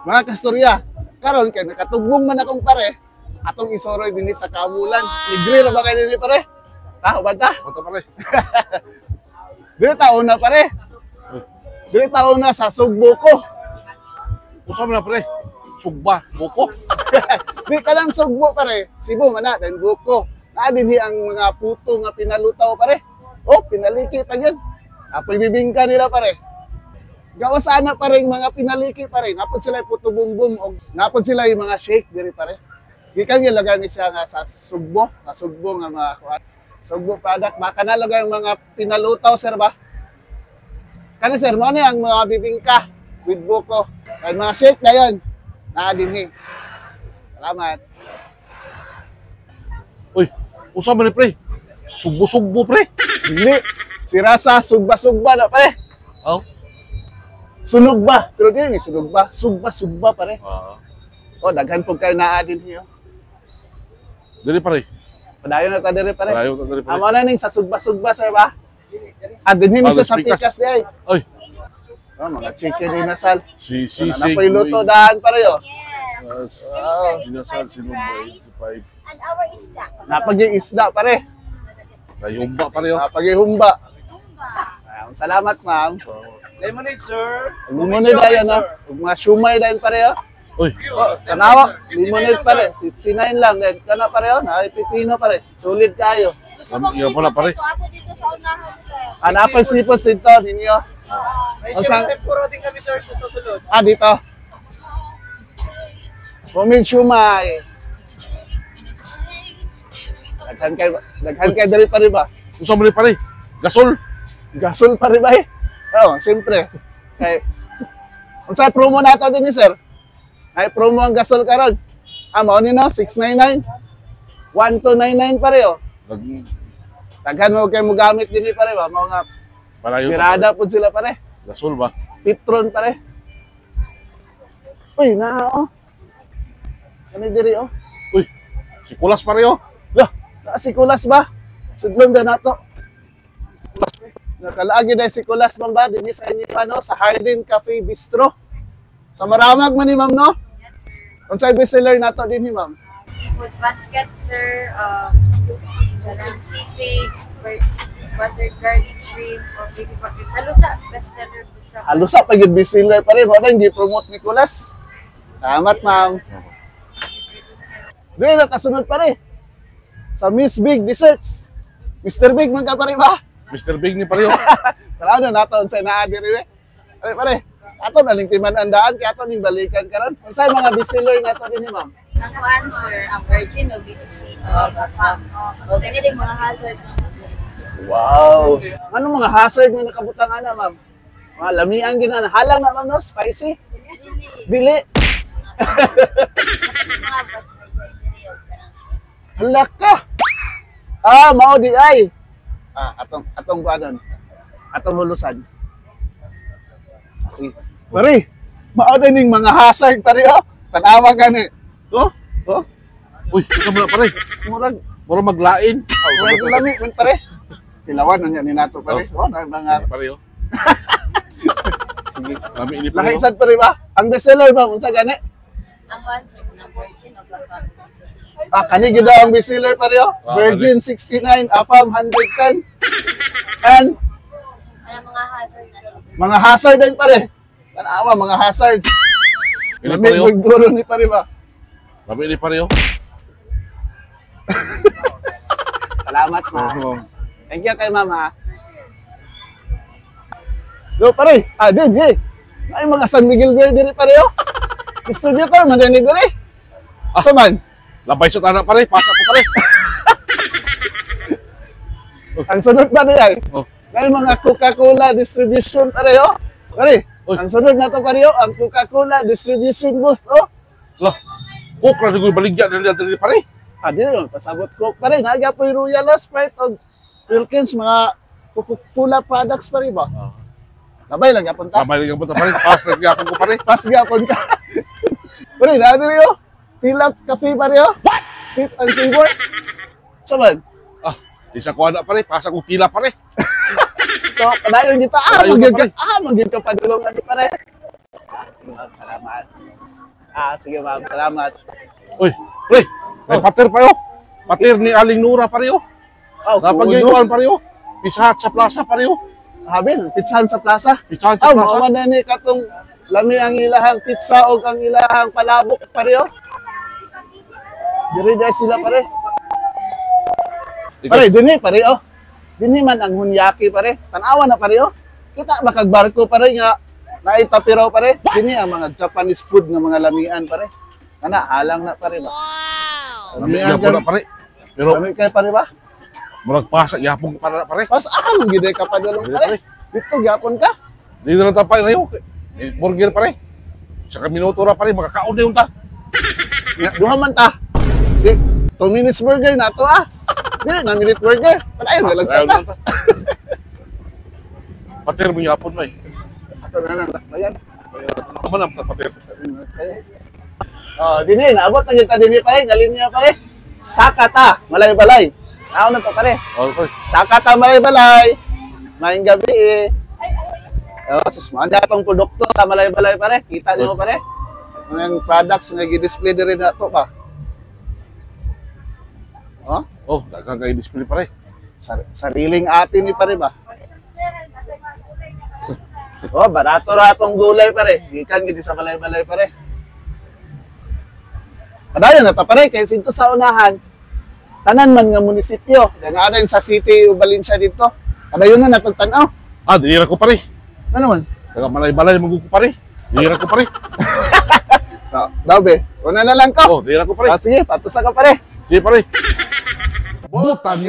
Mga kasturya, karon kay nakatugmong man akong pare, atong isoroy din sa Kamulan. Libre ra ba kayo din pare? Taho ba ta? Punta pare. Dili taon na pare. Dili taon na sa Sugbo ko. Usa man na pare. Sugba, buko. Di ka lang Sugbo pare, Cebu man na, dan buko. Naadinhi ang mga puto nga pinalutaw pare. Oh, pinaliki pa yan. Apoy bibingka nila pare. Gawas ana pa rin mga pinaliki pa rin. Napod sila yung puto bumbum o napod sila yung mga shake diri pare. Gikan ilagay ni siya nga sa Sugbo, nga mga Sugbo product. Baka nalagay yung mga pinalutaw sir ba? Kani sir, mo ang mga bibingka with buko. Kaya mga shake na yun. Naadinhi. Salamat. Uy, usa man ni pre. Sugbo-sugbo pre. Dili. Si Rasa, sugba-sugba na pare. Oh. Sunog ba? Pero di nga sunog ba? Sugba-sugba pare. Ah. O, daghan po kayo naadinhi. Dili pare. Padayon na ta diri pare. Padayon ta diri pare. Amo na ning sa sugba-sugba sir ba? Dinhi mi sa pikas di ay. Oy. Oh, mga chicken inasal. Si Napoy luto dahan pare yo. Inasal sinumbay 85. And our isda. Napag-iisda pare. Dayumba pare yo. Napag-ihumba. Salamat ma'am. Lemonade, sir. Lemonade dayan na. Ug mga shumay dayan pare yo. Uy. Oh, tanawa, lemonade pare. 59 lang din. Kana pare yo, na pipino pare. Sulit kayo. Gusto mong Iya pala, pare. sipos ito? Ako dito sa unahan, sir. Anapay sipos dito ninyo. May Ang chef sang- tempura din kami, sir, sa susunod. Dito. Bumil shumay. Daghan kay diri pare ba? Usa man ni pare. Gasol. Gasol pa rin ba eh? Oo, siyempre. Kay, unsa promo nato din ni sir? Ay promo ang gasol karon. Mao ni no 699. 1299 pare oh. Daghan mo kay mo gamit dinhi pare ba? Mao nga Palayo. pirada pud sila pare. Gasol ba? Pitron pare. Uy, naa oh. Kani diri oh. Uy. Si Kulas pare yo. Lah, naa si Kulas ba? Sudlon na nato. Nakalaagi dahil si Kulas bang ba? Dinhi sa inyo ano? Sa Hardin Cafe Bistro. Sa Maramag man ni ma'am no? Unsay bestseller nato dinhi ma'am? Seafood basket, sir. Galang sisig, butter garlic shrimp, or baby bucket. Halusa, bestseller po sa... Halusa pag yung bestseller pa rin. Wala hindi promote ni Kulas. Salamat ma'am. Dili na kasunod pa rin. Sa Miss Big Desserts. Mr. Big man ka pa rin ba? Mr. Big ni pare yo. Tara na nato unsay naa diri we. Pare. Ato na ning timan andaan kay ato ning balikan karon. Unsay mga bestseller nato dinhi ma'am? Ang answer, ang virgin o BCC o farm. O ganyan din mga hazard. Wow. Ano mga hazard nga nakabutang ana ma'am? Mga lamian gina halang na ma'am no spicy. Dili. Mga Hala ka. Mao di ay. Atong kuanon. Atong hulusan. Sige. Pare, mao din ning mga hazard pare oh. Tanawa gani. Oh. Uy, usa man na pare. Murag Mura maglain. murag lami man pare. Tilawan na ni nato pare. Oh, na mga Pare yo. sige. Lami ini pare yo. Lahisad pare ba? Ang bestseller ba unsa gani? Ang answer ng virgin o farm. Kani gid daw ang bestseller pare oh. Virgin 69, Afam 110. And Ano mga hazard na sa... mga hazard din pare. Tanawa mga hazards. Ini Lamig pare yo. guro ni pare ba? Lami ini pare yo. Salamat ma. Oh. Thank you kay mama. Go pare. Din hey. Ay mga San Miguel Verde diri pare oh. Distributor man din diri. Asa man? Labay sa tanak pare, pasa ko pare. Ang sunod pa di ay. Oh. Kay mga Coca-Cola distribution pare oh. Pare. Uy. Ang sunod na to pare oh, ang Coca-Cola distribution boost oh. Lah. Kukra di ko baligya diri pare. Di naman, pasabot ko pa rin. Nagya po yung Royal Sprite o Wilkins, mga Coca-Cola products pa rin ba? Labay lang yapon ta. Labay lang yapon ta pare. Pas lang yapon ko pare. Pas yapon ka. Pare, na rin yun. Tilap Cafe pa rin yun. What? Sip and savor. Saman? Isa ko anak pare, pasa ko pila pare. So, padayon kita. Padayon Magiging ka, ka. Magiging ka padulong lagi pare. Sige ma'am, salamat. Sige ma'am, salamat. Uy, pre, may patir pa yo. Patir ni Aling Nura pa rin yo. Oh, Napag-iwan pa rin yo. Pisahat sa plaza pa rin yo. Habil, pitsahan sa plaza. Pisahat sa plaza. Mao na ni katong lami ang ilahang pizza o ang ilahang palabok pareho. Diri dai sila pare. Pare, dinhi pareho. Dinhi man ang hunyaki pare. Tanawa na pareho. Kita makagbarko pare nga naitapiraw pare. Dinhi ang mga Japanese food nga mga lamian pare. Kana halang na pare ba. Lamian po na pare. Pero, Lami kay pare ba? murag pasa, yapong para pare. Pas ahang gid ka pa dalong pare. Dito gyapon ka. Di na lang tapay na yo. Burger pare. Saka minuto ra pare, makakaon na yun ta. Duha man ta. Di 2 minutes burger na to Dili na minute burger. Padayon na lang sa ta. Patir mo yapon mo eh. Ato na lang bayan. Naman ang patir. Dinhi naabot na kita dinhi pare, galin niya pare. Sakata, malay-balay. Ako na to pare. Oh, pare. Sakata malay-balay. Maayong gabi sus, mga datong produkto sa malay-balay pare. Kita niyo pare. Mga products nga gi-display diri na to ba? Oh, dagang kay display pare. Sariling atin ni pare ba? Barato ra tong gulay pare. Gikan gid sa malay-balay pare. Padayon na ta pare kay sinto sa unahan. Tanan man nga munisipyo, danadan sa City of Valencia dito. Padayon na natagtan-aw. Di ra ko pare. Ano man? Daga malay-balay magugo pare. Di ra ko pare. So, dabe, una na lang ka. Oh, di ra ko pare. Sige, patusa ka pare. Sige pare. Butan